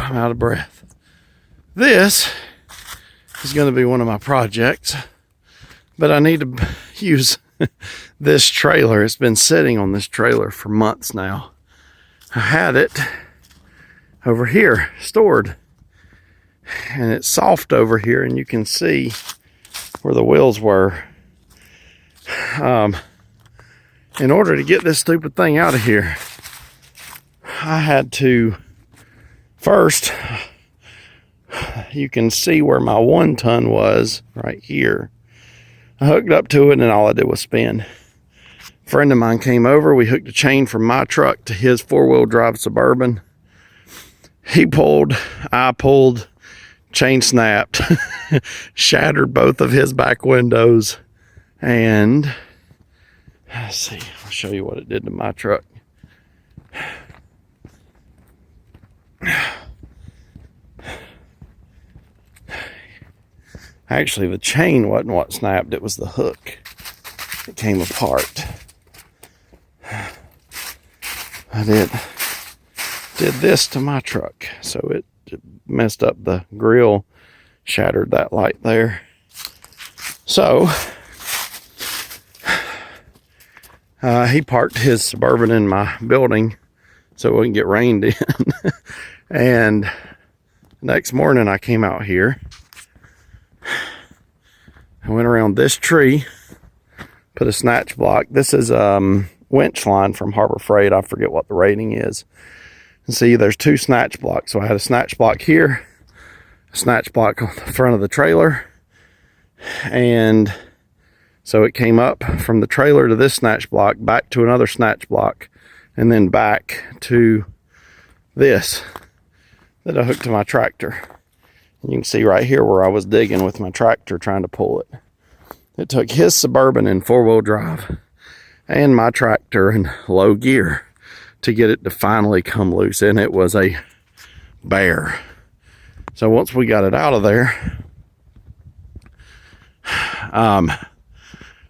I'm out of breath. This is going to be one of my projects, but I need to use this trailer. It's been sitting on this trailer for months now. I had it over here stored, and it's soft over here, and you can see where the wheels were. In order to get this stupid thing out of here, I had to first, you can see where my 1 ton was right here. I hooked up to it and all I did was spin. A friend of mine came over. We hooked a chain from my truck to his 4-wheel drive Suburban. He pulled, I pulled, chain snapped, shattered both of his back windows, and let's see, I'll show you what it did to my truck. Actually, the chain wasn't what snapped, it was the hook. It came apart. I did this to my truck, so it messed up the grill, shattered that light there. So he parked his Suburban in my building so it wouldn't get rained in. And next morning I came out here. I went around this tree, put a snatch block. This is winch line from Harbor Freight. I forget what the rating is. And see, there's 2 snatch blocks. So I had a snatch block here, a snatch block on the front of the trailer. And so it came up from the trailer to this snatch block, back to another snatch block, and then back to this that I hooked to my tractor. And you can see right here where I was digging with my tractor trying to pull it. It took his Suburban in 4-wheel drive and my tractor in low gear to get it to finally come loose, and it was a bear. So once we got it out of there,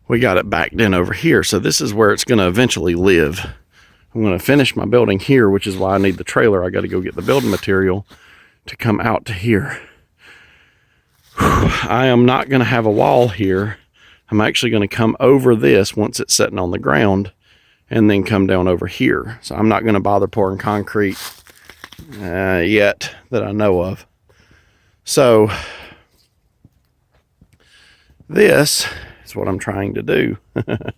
we got it backed in over here. So this is where it's going to eventually live. I'm going to finish my building here, which is why I need the trailer. I got to go get the building material to come out to here. I am not going to have a wall here. I'm actually going to come over this once it's sitting on the ground and then come down over here. So I'm not going to bother pouring concrete yet that I know of. So this is what I'm trying to do. I've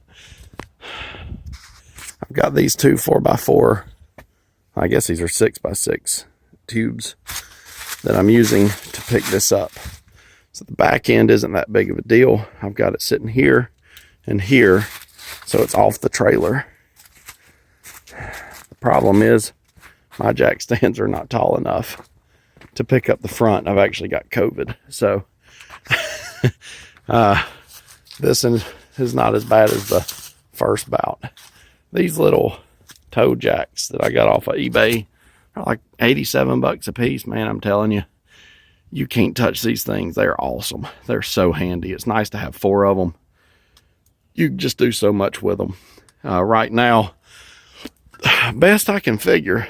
got these 2 4x4, I guess these are 6x6 tubes that I'm using to pick this up. So the back end isn't that big of a deal. I've got it sitting here and here, so it's off the trailer. The problem is my jack stands are not tall enough to pick up the front. I've actually got COVID, so this is not as bad as the first bout. These little toe jacks that I got off of eBay are like 87 bucks a piece, man. I'm telling you, you can't touch these things. They're awesome. They're so handy. It's nice to have 4 of them. You can just do so much with them. Right now, best I can figure,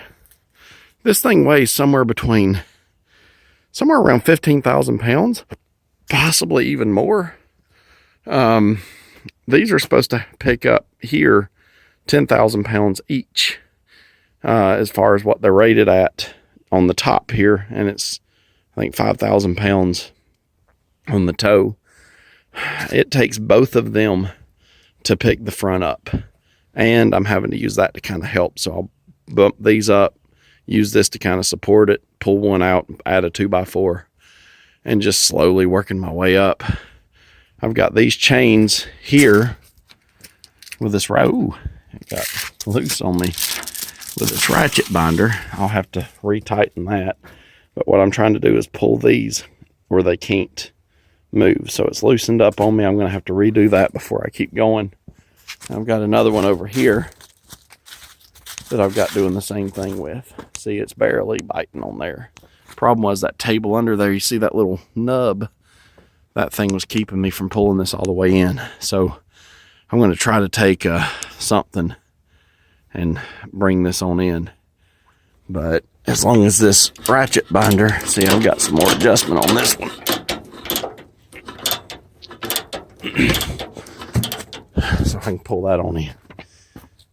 this thing weighs somewhere around 15,000 pounds, possibly even more. These are supposed to pick up here 10,000 pounds each, as far as what they're rated at on the top here. And it's, I think, 5,000 pounds on the toe. It takes both of them to pick the front up. And I'm having to use that to kind of help. So I'll bump these up, use this to kind of support it, pull one out, add a 2x4, and just slowly working my way up. I've got these chains here with this, ooh, it got loose on me with this ratchet binder. I'll have to retighten that. But what I'm trying to do is pull these where they can't move. So it's loosened up on me. I'm going to have to redo that before I keep going. I've got another one over here that I've got doing the same thing with. See, it's barely biting on there. Problem was that table under there, you see that little nub? That thing was keeping me from pulling this all the way in. So I'm going to try to take something and bring this on in. But as long as this ratchet binder, see, I've got some more adjustment on this one. So I can pull that on in.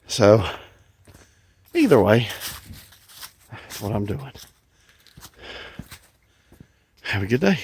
So either way, that's what I'm doing. Have a good day.